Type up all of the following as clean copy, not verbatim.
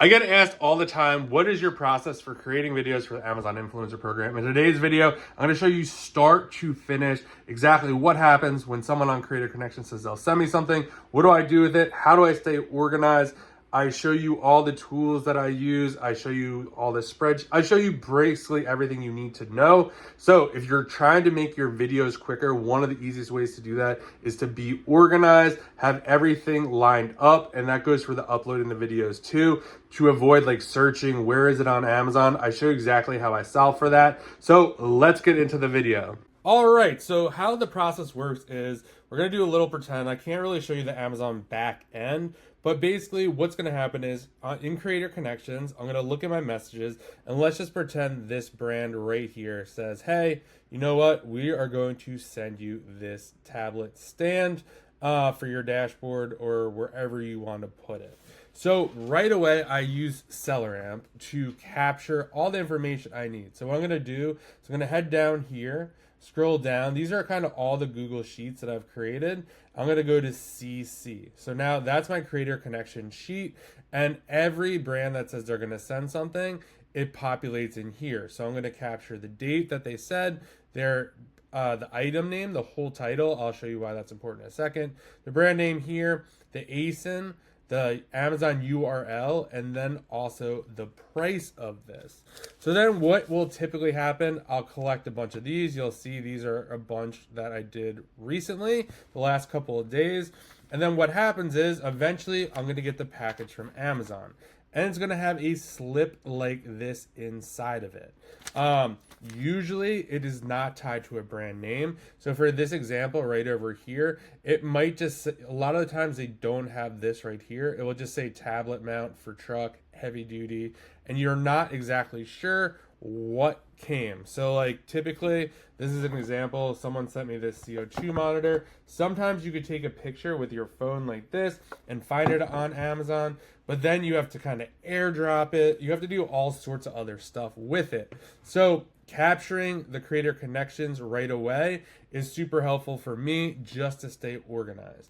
I get asked all the time, what is your process for creating videos for the Amazon Influencer Program? In today's video, I'm going to show you start to finish exactly what happens when someone on Creator Connection says they'll send me something. What do I do with it? How do I stay organized? I show you all the tools that I use. I show you all the spreadsheets. I show you basically everything you need to know. So if you're trying to make your videos quicker, one of the easiest ways to do that is to be organized, have everything lined up, and that goes for the uploading the videos too, to avoid like searching, where is it on Amazon? I show you exactly how I solve for that. So let's get into the video. All right, so how the process works is we're gonna do a little pretend. I can't really show you the Amazon back end, but basically what's gonna happen is in Creator Connections, I'm gonna look at my messages and let's just pretend this brand right here says, hey, you know what? We are going to send you this tablet stand for your dashboard or wherever you want to put it. So right away, I use SellerAmp to capture all the information I need. So what I'm gonna do is I'm gonna head down here, scroll down. These are kind of all the Google Sheets that I've created. I'm going to go to CC. So now that's my Creator Connection sheet. And every brand that says they're going to send something, it populates in here. So I'm going to capture the date that they said, the item name, the whole title. I'll show you why that's important in a second. The brand name here, the ASIN, the Amazon URL, and then also the price of this. So then what will typically happen, I'll collect a bunch of these. You'll see these are a bunch that I did recently, the last couple of days. And then what happens is eventually I'm gonna get the package from Amazon. And it's gonna have a slip like this inside of it. Usually it is not tied to a brand name. So for this example right over here, it might just, a lot of the times they don't have this right here. It will just say tablet mount for truck, heavy duty, and you're not exactly sure what came. So like typically, this is an example, someone sent me this CO2 monitor. Sometimes you could take a picture with your phone like this and find it on Amazon, but then you have to kind of airdrop it. You have to do all sorts of other stuff with it. So capturing the Creator Connections right away is super helpful for me just to stay organized.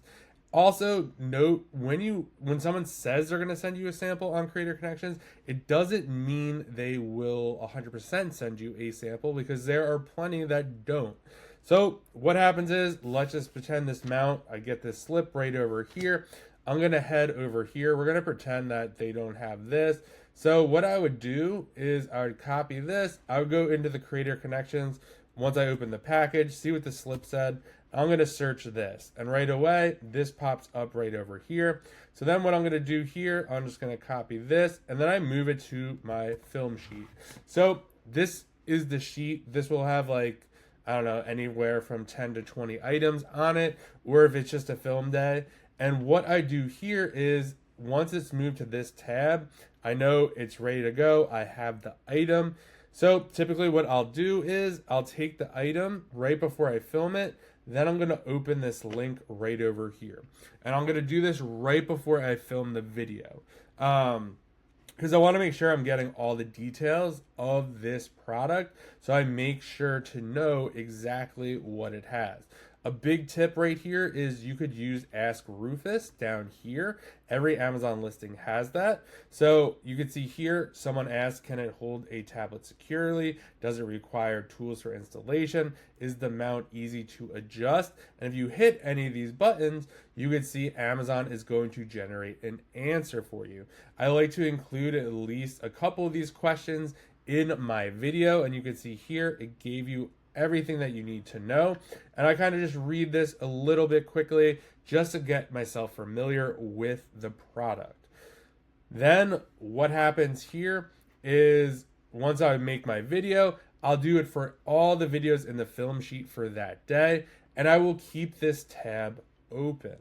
Also, note when someone says they're going to send you a sample on Creator Connections, it doesn't mean they will 100% send you a sample because there are plenty that don't. So what happens is, let's just pretend this mount, I get this slip right over here. I'm going to head over here. We're going to pretend that they don't have this. So what I would do is I would copy this. I would go into the Creator Connections. Once I open the package, see what the slip said. I'm going to search this, and right away this pops up right over here. So then what I'm going to do here, I'm just going to copy this and then I move it to my film sheet. So this is the sheet. This will have like, I don't know, anywhere from 10 to 20 items on it, or if it's just a film day. And what I do here is once it's moved to this tab, I know it's ready to go. I have the item. So typically what I'll do is I'll take the item right before I film it. Then I'm going to open this link right over here. And I'm going to do this right before I film the video. Because I want to make sure I'm getting all the details of this product. So I make sure to know exactly what it has. A big tip right here is you could use Ask Rufus down here. Every Amazon listing has that. So you can see here, someone asked, can it hold a tablet securely? Does it require tools for installation? Is the mount easy to adjust? And if you hit any of these buttons, you could see Amazon is going to generate an answer for you. I like to include at least a couple of these questions in my video, and you can see here, it gave you everything that you need to know. And I kind of just read this a little bit quickly just to get myself familiar with the product. Then what happens here is once I make my video, I'll do it for all the videos in the film sheet for that day, and I will keep this tab open.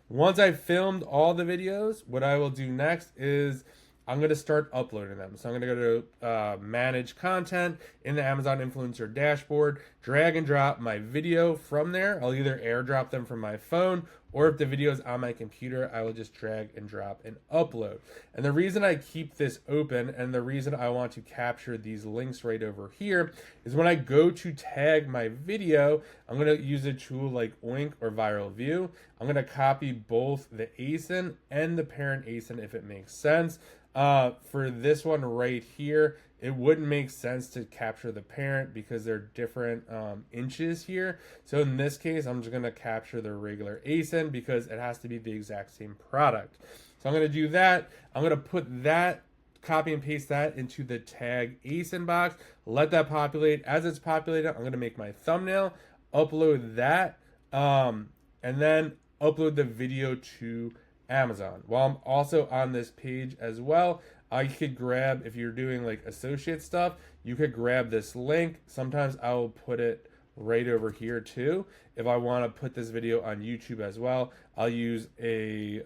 Once I've filmed all the videos, what I will do next is I'm going to start uploading them. So I'm going to go to manage content in the Amazon Influencer dashboard, drag and drop my video from there. I'll either airdrop them from my phone, or if the video is on my computer, I will just drag and drop and upload. And the reason I keep this open and the reason I want to capture these links right over here is when I go to tag my video, I'm going to use a tool like Oink or Viral View. I'm going to copy both the ASIN and the parent ASIN if it makes sense. For this one right here, it wouldn't make sense to capture the parent because they're different inches here. So in this case, I'm just going to capture the regular ASIN because it has to be the exact same product. So I'm going to do that. I'm going to put that, copy and paste that into the tag ASIN box, let that populate. As it's populated, I'm going to make my thumbnail, upload that, and then upload the video to Amazon. While I'm also on this page as well, I could grab, if you're doing like associate stuff, you could grab this link. Sometimes I will put it right over here too. If I want to put this video on YouTube as well, I'll use a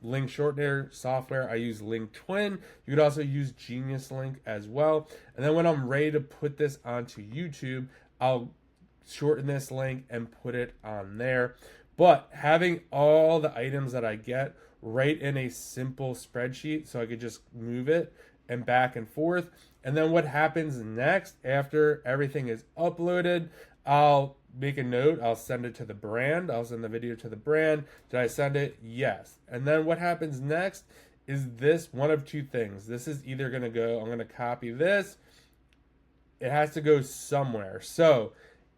link shortener software. I use LinkTwin. You could also use Genius Link as well. And then when I'm ready to put this onto YouTube, I'll shorten this link and put it on there. But having all the items that I get right in a simple spreadsheet, so I could just move it and back and forth. And then what happens next after everything is uploaded, I'll make a note. I'll send it to the brand. I'll send the video to the brand. Did I send it? Yes. And then what happens next is this one of two things. This is either going to go, I'm going to copy this. It has to go somewhere. So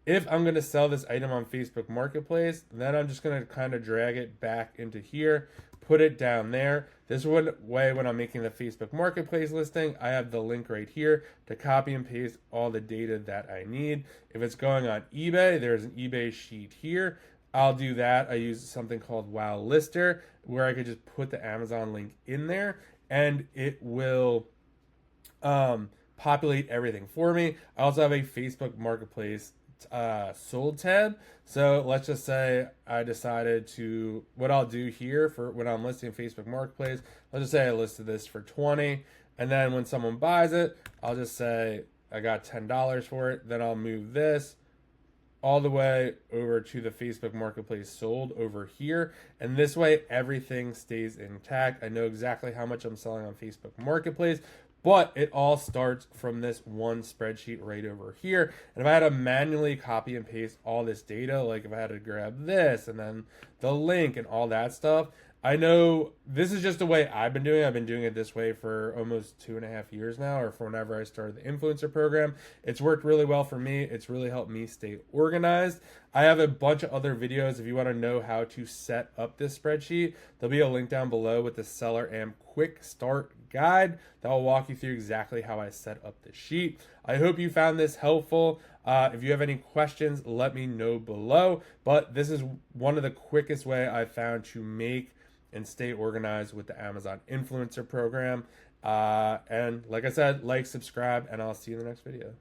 if I'm going to sell this item on Facebook Marketplace, then I'm just going to kind of drag it back into here, put it down there. This way, when I'm making the Facebook Marketplace listing, I have the link right here to copy and paste all the data that I need. If it's going on eBay, there's an eBay sheet here. I'll do that. I use something called Wow Lister, where I could just put the Amazon link in there, and it will populate everything for me. I also have a Facebook Marketplace sold tab. So let's just say I decided to, what I'll do here for when I'm listing Facebook Marketplace, let's just say I listed this for 20, and then when someone buys it, I'll just say I got $10 for it. Then I'll move this all the way over to the Facebook Marketplace sold over here. And this way everything stays intact. I know exactly how much I'm selling on Facebook Marketplace, but it all starts from this one spreadsheet right over here. And if I had to manually copy and paste all this data, like if I had to grab this and then the link and all that stuff, I know this is just the way I've been doing it. I've been doing it this way for almost 2.5 years now, or for whenever I started the influencer program. It's worked really well for me. It's really helped me stay organized. I have a bunch of other videos if you want to know how to set up this spreadsheet. There'll be a link down below with the Seller Amp Quick Start Guide that will walk you through exactly how I set up the sheet. I hope you found this helpful. If you have any questions, let me know below. But this is one of the quickest way I've found to make and stay organized with the Amazon Influencer Program. And like I said, like, subscribe, and I'll see you in the next video.